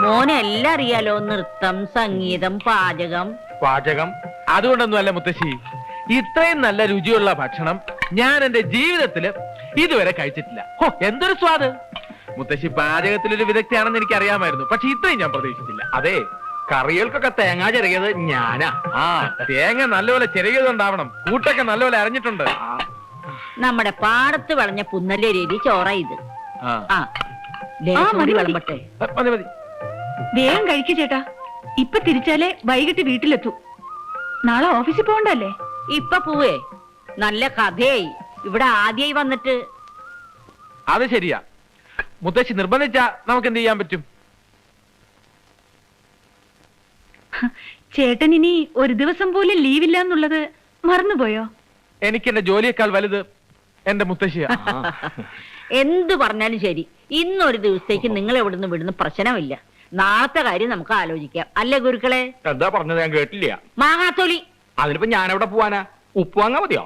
മോനെ എല്ലാം അറിയാലോ. നൃത്തം, സംഗീതം, പാചകം. അതുകൊണ്ടൊന്നും അല്ല മുത്തശ്ശി, ഇത്രയും നല്ല രുചിയുള്ള ഭക്ഷണം ഞാൻ എന്റെ ജീവിതത്തില് ഇതുവരെ കഴിച്ചിട്ടില്ല. എന്തൊരു സ്വാദ്! മുത്തശ്ശി പാചകത്തിലൊരു വിദഗ്ധയാണെന്ന് എനിക്ക് അറിയാമായിരുന്നു, പക്ഷെ ഇത്രയും ഞാൻ പ്രതീക്ഷിച്ചില്ല. അതെ, കറികൾക്കൊക്കെ തേങ്ങ ചിരകിയത് ഞാനാ. തേങ്ങ നല്ലപോലെ ചിരകിയതുണ്ടാവണം, കൂട്ടൊക്കെ നല്ലപോലെ അറിഞ്ഞിട്ടുണ്ട്. നമ്മുടെ പാടത്ത് വളഞ്ഞ പുന്നല്ലേ രീതി ചോറ ഇത്. വിളമ്പട്ടെ. മതി മതി. വേഗം കഴിക്കു ചേട്ടാ, ഇപ്പൊ തിരിച്ചാലേ വൈകിട്ട് വീട്ടിലെത്തൂ. നാളെ ഓഫീസിൽ പോകണ്ടല്ലേ? ഇപ്പൊ പോവേ, നല്ല കഥയായി. ഇവിടെ ആദ്യമായി വന്നിട്ട്. അത് ശരിയാ, മുത്തശ്ശി നിർബന്ധിച്ചാ നമുക്ക് എന്ത് ചെയ്യാൻ പറ്റും? ചേട്ടൻ ഇനി ഒരു ദിവസം പോലും ലീവില്ല എന്നുള്ളത് മറന്നുപോയോ? എനിക്ക് എന്റെ ജോലിയേക്കാൾ വലുത് എന്റെ മുത്തശ്ശിയാ. എന്ത് പറഞ്ഞാലും ശരി, ഇന്നൊരു ദിവസത്തേക്ക് നിങ്ങൾ എവിടുന്ന് വിടുന്ന പ്രശ്നമില്ല. നാളത്തെ കാര്യം നമുക്ക് ആലോചിക്കാം, അല്ലേ ഗുരുക്കളെ? എന്താ പറഞ്ഞത്? ഞാൻ കേട്ടില്ല. മാങ്ങാത്തൊലി. അതിനിപ്പോ ഞാൻ എവിടെ പോവാനാ? ഉപ്പ് വാങ്ങാ മതിയോ?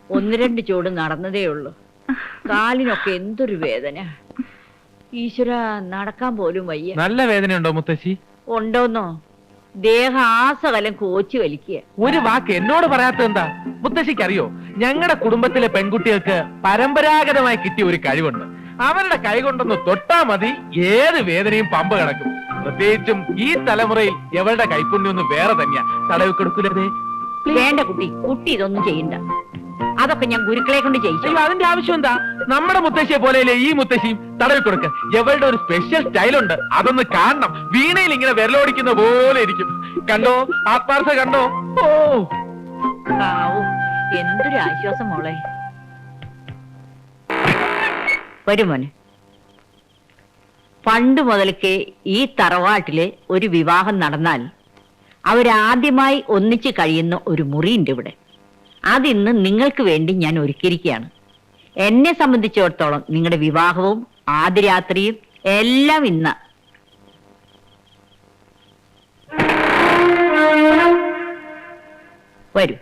1-2 ചൂട് നടന്നതേ ഉള്ളൂ. കാലിനൊക്കെ എന്തൊരു വേദന. ഈശ്വര, നടക്കാൻ പോലും വയ്യ. നല്ല വേദനയുണ്ടോ മുത്തശ്ശി? ഉണ്ടോന്നോ? ദേഹാസകലം കോച്ചി വലിക്കുക. ഒരു വാക്ക് എന്നോട് പറയാത്ത എന്താ? മുത്തശ്ശിക്ക് അറിയോ, ഞങ്ങളുടെ കുടുംബത്തിലെ പെൺകുട്ടികൾക്ക് പരമ്പരാഗതമായി കിട്ടിയ ഒരു കഴിവുണ്ട്. അവരുടെ കൈ കൊണ്ടൊന്ന് തൊട്ടാ മതി, ഏത് വേദനയും പമ്പ കിടക്കും. പ്രത്യേകിച്ചും ഈ തലമുറയിൽ എവളുടെ കൈപ്പുണ്യൊന്നും വേറെ തന്നെയാ. തടവി കൊടുക്കൂലേ? വേണ്ട കുട്ടി ഇതൊന്നും ചെയ്യണ്ട. അതൊക്കെ ഞാൻ ഗുരുക്കളെ കൊണ്ട് ചെയ്യിച്ചു. അതിന്റെ ആവശ്യം എന്താ? നമ്മുടെ മുത്തശ്ശിയെ പോലെയല്ലേ ഈ മുത്തശ്ശിയും. തടവി കൊടുക്ക. എവളുടെ ഒരു സ്പെഷ്യൽ സ്റ്റൈലുണ്ട്, അതൊന്ന് കാണണം. വീണയിൽ ഇങ്ങനെ വിരലോടിക്കുന്ന പോലെ ഇരിക്കും. കണ്ടോ? ആത്മാർത്ഥ കണ്ടോ? ഓ, എന്തൊരു ആശ്വാസം മോളെ. വരുമോനെ, പണ്ട് മുതൽക്കേ ഈ തറവാട്ടില് ഒരു വിവാഹം നടന്നാൽ അവരാദ്യമായി ഒന്നിച്ച് കഴിയുന്ന ഒരു മുറിയുണ്ട് ഇവിടെ. അതിന്ന് നിങ്ങൾക്ക് വേണ്ടി ഞാൻ ഒരുക്കിയിരിക്കുകയാണ്. എന്നെ സംബന്ധിച്ചിടത്തോളം നിങ്ങളുടെ വിവാഹവും ആദ്യരാത്രിയും എല്ലാം ഇന്ന്. വരൂ.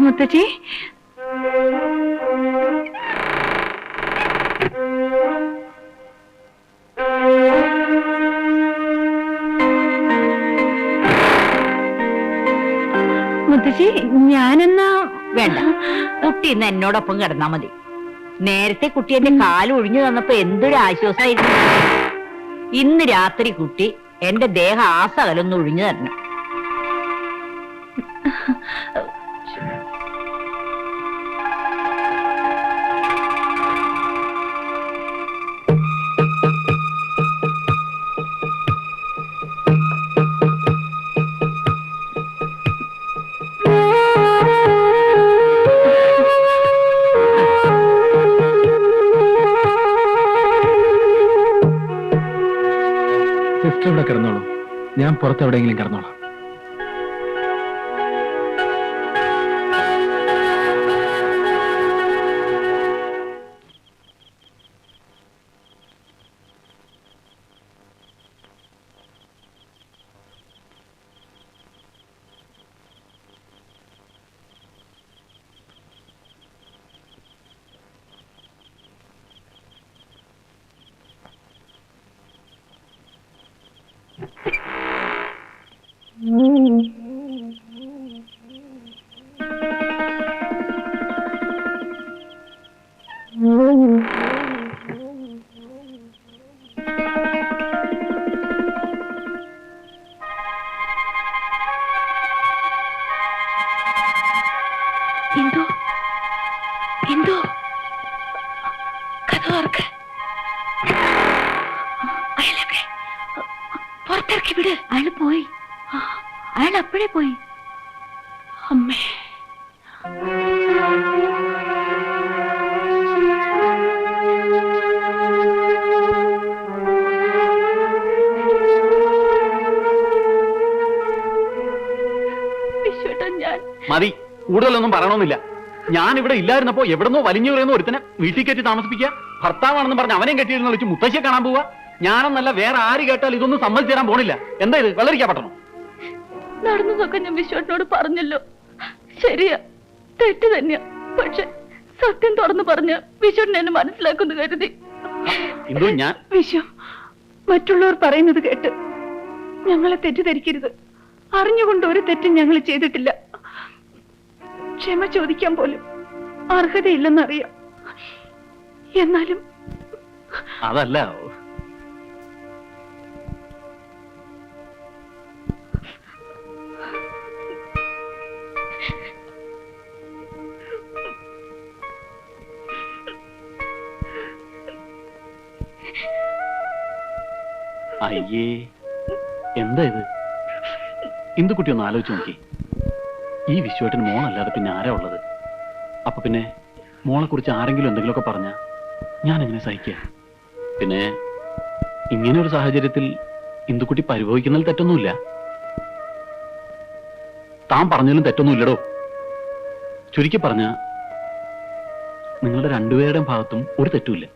മുത്തച്ഛി, മുത്തശ്ശി, ഞാനെന്നാ വേണ്ട, കുട്ടി ഇന്ന് എന്നോടൊപ്പം കിടന്നാ മതി. നേരത്തെ കുട്ടി എന്റെ കാല് ഒഴിഞ്ഞു തന്നപ്പോ എന്തൊരു ആശ്വാസമായിരുന്നു. ഇന്ന് രാത്രി കുട്ടി എന്റെ ദേഹ ആസകലൊന്ന് ഒഴിഞ്ഞു തരണം. സിസ്റ്റർ ഇവിടെ കിടന്നോളൂ, ഞാൻ പുറത്തെവിടെയെങ്കിലും കിടന്നോളാം. എന്തോ കഥ ഓർക്ക്. അയാളെ പുറത്തിറക്കി വിട്. അയാൾ പോയി. അയാൾ അപ്പോഴേ പോയി. അമ്മേ, മതി, കൂടുതലൊന്നും പറയണമെന്നില്ല. ഞാൻ ഇവിടെ ഇല്ലായിരുന്നപ്പോ എവിടെന്നോ വലിഞ്ഞു പറയുന്ന ഒരുത്തനെ വീട്ടിൽ കയറ്റി താമസിപ്പിക്കുക, ഭർത്താവാണെന്ന് പറഞ്ഞ് അവനെയും കെട്ടിയിരുന്ന വിളിച്ച് മുത്തശ്ശിയെ കാണാൻ പോവുക. ഞാനെന്നല്ല വേറെ ആര് കേട്ടാൽ ഇതൊന്നും സമ്മതിച്ചു തരാൻ പോണില്ല. എന്താ ഇത്, വെള്ളരിക്കാ പട്ടണം? നടന്നതൊക്കെ ഞാൻ വിശ്വനോട് പറഞ്ഞല്ലോ. ശരിയാ, തെറ്റ് തന്നെയാ. പക്ഷെ സത്യം തുറന്നു പറഞ്ഞ വിശ്വൻ എന്നെ മനസ്സിലാക്കുന്നു കരുതി. വിശ്വ, മറ്റുള്ളവർ പറയുന്നത് കേട്ട് ഞങ്ങളെ തെറ്റിദ്ധരിക്കരുത്. അറിഞ്ഞുകൊണ്ട് ഒരു തെറ്റും ഞങ്ങൾ ചെയ്തിട്ടില്ല. ക്ഷമ ചോദിക്കാൻ പോലും അർഹതയില്ലെന്നറിയാം. എന്നാലും അതല്ല, അയ്യേ, എന്താ ഇത്? ഇന്ദുക്കുട്ടി ഒന്ന് ആലോചിച്ച് നോക്കി. ഈ വിശ്വട്ടിന് മോളല്ലാതെ പിന്നെ ആരാ ഉള്ളത്? അപ്പൊ പിന്നെ മോളെ കുറിച്ച് ആരെങ്കിലും എന്തെങ്കിലുമൊക്കെ പറഞ്ഞ ഞാൻ എങ്ങനെ സഹിക്കുക? പിന്നെ ഇങ്ങനെ ഒരു സാഹചര്യത്തിൽ ഇന്ദുക്കുട്ടി പരിഭവിക്കുന്നതിൽ തെറ്റൊന്നുമില്ല. താൻ പറഞ്ഞതിലും തെറ്റൊന്നുമില്ലടോ. ചുരുക്കി പറഞ്ഞ നിങ്ങളുടെ രണ്ടുപേരുടെയും ഭാഗത്തും ഒരു തെറ്റുമില്ല.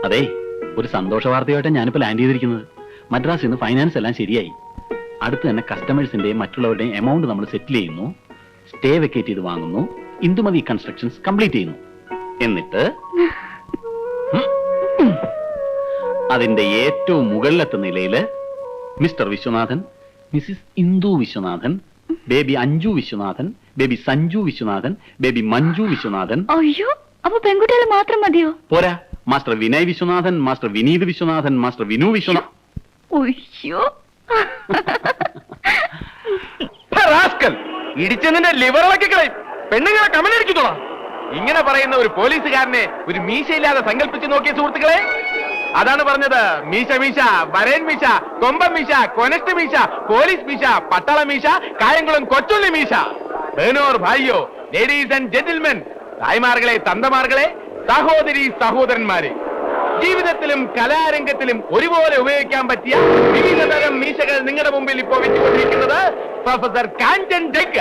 അതെ, ഒരു സന്തോഷ വാർത്തയായിട്ട് ഞാനിപ്പോ ലാൻഡ് ചെയ്തിരിക്കുന്നത്. മദ്രാസിൽ നിന്ന് ഫൈനാൻസ് എല്ലാം ശരിയായി. അടുത്ത് തന്നെ കസ്റ്റമേഴ്സിന്റെയും മറ്റുള്ളവരുടെയും എമൗണ്ട് നമ്മൾ സെറ്റിൽ ചെയ്യുന്നു, സ്റ്റേ വെക്കേറ്റ് ചെയ്ത് വാങ്ങുന്നു, ഇന്ദുമതി കൺസ്ട്രക്ഷൻസ് കംപ്ലീറ്റ് ചെയ്യുന്നു. എന്നിട്ട് അതിന്റെ ഏറ്റവും മുകളിലത്തെ നിലയില് mister Viswanathan, Mrs Indu Viswanathan, baby Anju Viswanathan, baby Sanju Viswanathan, baby Manju Viswanathan. അയ്യോ, അപ്പൊ പെൺകുട്ടികൾ മാത്രം മതിയോ? പോരാ, master Vinay Viswanathan, master Vineeth Viswanathan, master Vinu Viswanathan. അയ്യോ, ഇടിച്ചതിന്റെ ലിവറിളക്കി കളയും. പെണ്ണുങ്ങളെ കമലടിക്കുന്നോളാം. ഇങ്ങനെ പറയുന്ന ഒരു പോലീസുകാരനെ ഒരു മീശയില്ലാതെ സങ്കല്പിച്ച് നോക്കിയ സുഹൃത്തുക്കളെ, അതാണ് പറഞ്ഞത്. മീശ മീശ, വരേൻ മീശ, കൊമ്പം മീശ, കൊനസ്റ്റ് മീശ, പോലീസ് മീശ, പട്ടാള മീശ, കായംകുളം കൊച്ചുള്ളി മീശ. ബഹനോർ ഭായിയോ, ലേഡീസ് ആൻഡ് ജെന്റിൽമെൻ, തായ്മാർകളെ, തന്തമാർകളെ, സഹോദരി സഹോദരന്മാരെ, ജീവിതത്തിലും കലാരംഗത്തിലും ഒരുപോലെ ഉപയോഗിക്കാൻ പറ്റിയ വിവിധ തരം മീശകൾ നിങ്ങളുടെ മുമ്പിൽ ഇപ്പോൾ വെച്ചുകൊണ്ടിരിക്കുന്നത് പ്രൊഫസർ കാഞ്ചൻ ജഗ്ഗ.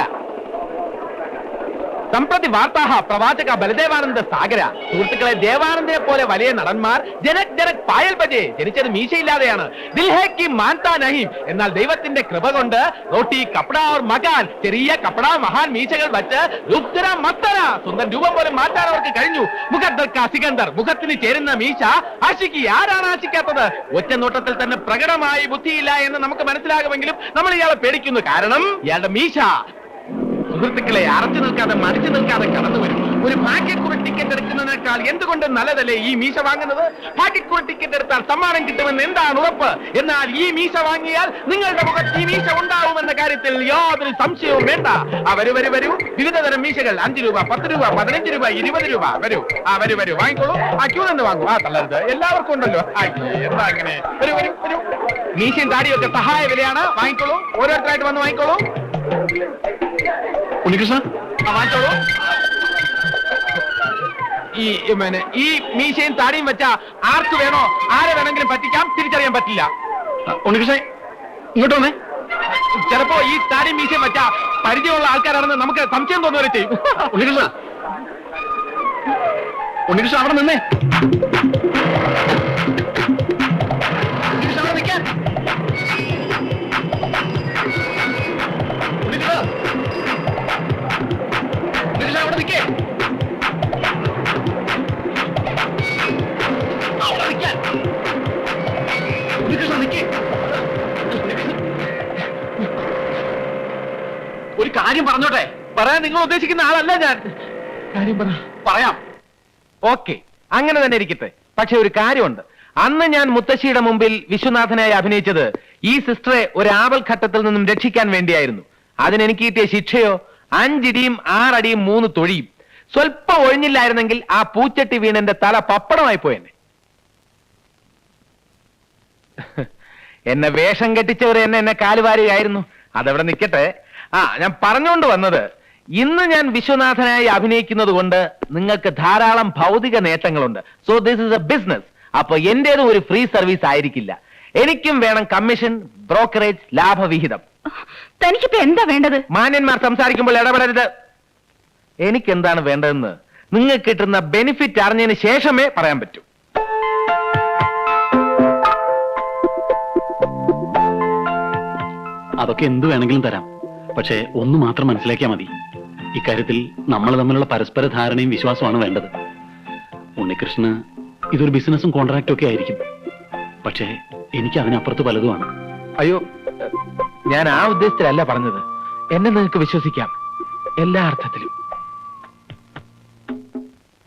സംപ്രതി വാർത്താഹ പ്രവാചക ബലദേവാനന്ദ സാഗര. സുഹൃത്തുക്കളെ, ദേവാനന്ദനെ പോലെ വലിയ നടന്മാർ ജനക് ജനക് പായൽ ബജെ ജനിച്ചത് മീശയില്ലാതെയാണ്. ദിൽഹേക്ക് മാൻതാ നഹീം. എന്നാൽ ദൈവത്തിന്റെ കൃപ കൊണ്ട് റോട്ടി കപ്പട ഓർ മകാൻ, ചെറിയ കപ്പട മഹാൻ മീശകൾ വച്ച് ലുപ്തര മസ്തര, സ്വന്തം രൂപം പോലും മാറ്റാൻ അവർക്ക് കഴിഞ്ഞു. മുഖദ്ദർ കാ സികന്ദർ, മുഖത്തിന് ചേരുന്ന മീശ ആശിക്ക്. ആരാണ് ആശിക്കാത്തത്? ഒറ്റ നോട്ടത്തിൽ തന്നെ പ്രകടമായി ബുദ്ധിയില്ല എന്ന് നമുക്ക് മനസ്സിലാകുമെങ്കിലും നമ്മൾ ഇയാളെ പേടിക്കുന്നു. കാരണം ഇയാളുടെ മീശ സുഹൃത്തുക്കളെ അറച്ചു നിൽക്കാതെ മടിച്ചു നിൽക്കാതെ കടന്നു വരും. ഒരു ഭാഗ്യക്കുറി ടിക്കറ്റ് എടുക്കുന്നതിനേക്കാൾ എന്തുകൊണ്ട് നല്ലതല്ലേ ഈ മീശ വാങ്ങുന്നത്? ഭാഗ്യക്കുറി ടിക്കറ്റ് എടുത്താൽ സമ്മാനം കിട്ടുമെന്ന് എന്താണ് ഉറപ്പ്? എന്നാൽ ഈ മീശ വാങ്ങിയാൽ നിങ്ങളുടെ മുഖത്ത് ഈ മീശ ഉണ്ടാവുമെന്ന കാര്യത്തിൽ യാതൊരു സംശയവും വേണ്ട. വരൂ വരൂ വരൂ, വിവിധ തരം മീശകൾ. 5 രൂപ, 10 രൂപ, 15 രൂപ, 20 രൂപ. വരൂ, വരൂ വരൂ, വാങ്ങിക്കോളൂ. ക്യൂ നിന്ന് വാങ്ങൂ. തള്ളരുത്, എല്ലാവർക്കും ഉണ്ടല്ലോ. എന്താ അങ്ങനെ? വരൂ വരൂ വരൂ. മീശയും താടിയൊക്കെ സഹായ വിലയാണ്. വാങ്ങിക്കോളൂ, ഓരോരുത്തരായിട്ട് വന്ന് വാങ്ങിക്കോളൂ. ഉണ്ണികൃഷ്ണ, വാങ്ങിച്ചോളൂ. ഈ മീശയും താടിയും വെച്ചാ ആർക്ക് വേണോ ആരെ വേണമെങ്കിലും പറ്റിക്കാം, തിരിച്ചറിയാൻ പറ്റില്ല. ഉണ്ണികൃഷ്ണ ഇങ്ങോട്ട് വന്നേ. ചിലപ്പോ ഈ താടിയും മീശയും വെച്ചാ പരിചയമുള്ള ആൾക്കാരാണെന്ന് നമുക്ക് സംശയം തോന്നുവരെ ചെയ്യും. ഉണ്ണികൃഷ്ണ, ഉണ്ണികൃഷ്ണ അവിടെ നിന്നേ. ഉണ്ണികൃഷ്ണ അവിടെ നിൽക്കാൻ. ഉണ്ണികൃഷ്ണ, ഉണ്ണികൃഷ്ണ അവിടെ നിൽക്കേ. അവിടെ നിൽക്കാൻ. ഉണ്ണികൃഷ്ണ നിൽക്കേ. ഒരു കാര്യം പറഞ്ഞോട്ടെ. പറയാൻ നിങ്ങൾ ഉദ്ദേശിക്കുന്ന ആളല്ല ഞാൻ. കാര്യം പറയാം. ഓക്കെ, അങ്ങനെ തന്നെ ഇരിക്കട്ടെ. പക്ഷെ ഒരു കാര്യമുണ്ട്. അന്ന് ഞാൻ മുത്തശ്ശിയുടെ മുമ്പിൽ വിശ്വനാഥനായി അഭിനയിച്ചത് ഈ സിസ്റ്ററെ ഒരു ആപൽ ഘട്ടത്തിൽ നിന്നും രക്ഷിക്കാൻ വേണ്ടിയായിരുന്നു. അതിനെനിക്ക് കിട്ടിയ ശിക്ഷയോ 5 ഇടിയും 6 അടിയും 3 തൊഴിയും. സ്വല്പം ഒഴിഞ്ഞില്ലായിരുന്നെങ്കിൽ ആ പൂച്ചട്ടി വീണെന്റെ തല പപ്പടമായി പോയെന്നെ. എന്നെ വേഷം കെട്ടിച്ചവർ എന്നെ കാലുവാരിയായിരുന്നു. അതവിടെ നിൽക്കട്ടെ. ഞാൻ പറഞ്ഞുകൊണ്ട് വന്നത്, ഇന്ന് ഞാൻ വിശ്വനാഥനായി അഭിനയിക്കുന്നത് കൊണ്ട് നിങ്ങൾക്ക് ധാരാളം ഭൗതിക നേട്ടങ്ങളുണ്ട്. So this is a business. അപ്പൊ എന്റേതും ഒരു ഫ്രീ സർവീസ് ആയിരിക്കില്ല. എനിക്കും വേണം കമ്മീഷൻ, ബ്രോക്കറേജ്, ലാഭവിഹിതം. തനിക്കിപ്പോ എന്താ വേണ്ടത്? മാന്യന്മാർ സംസാരിക്കുമ്പോൾ ഇടപെടരുത്. എനിക്കെന്താണ് വേണ്ടതെന്ന് നിങ്ങൾക്ക് കിട്ടുന്ന ബെനിഫിറ്റ് അറിഞ്ഞതിന് ശേഷമേ പറയാൻ പറ്റൂ. അതൊക്കെ എന്ത് വേണമെങ്കിലും തരാം. പക്ഷേ ഒന്ന് മാത്രം മനസ്സിലാക്കിയാൽ മതി, ഇക്കാര്യത്തിൽ നമ്മൾ തമ്മിലുള്ള പരസ്പര ധാരണയും വിശ്വാസമാണ് വേണ്ടത്. ഉണ്ണികൃഷ്ണന് ഇതൊരു ബിസിനസ്സും കോൺട്രാക്റ്റും ഒക്കെ ആയിരിക്കും. പക്ഷേ എനിക്ക് അതിനപ്പുറത്ത് പലതുമാണ്. അയ്യോ, ഞാൻ ആ ഉദ്ദേശത്തിലല്ല പറഞ്ഞത്. എന്നെ നിങ്ങൾക്ക് വിശ്വസിക്കാം എല്ലാ അർത്ഥത്തിലും.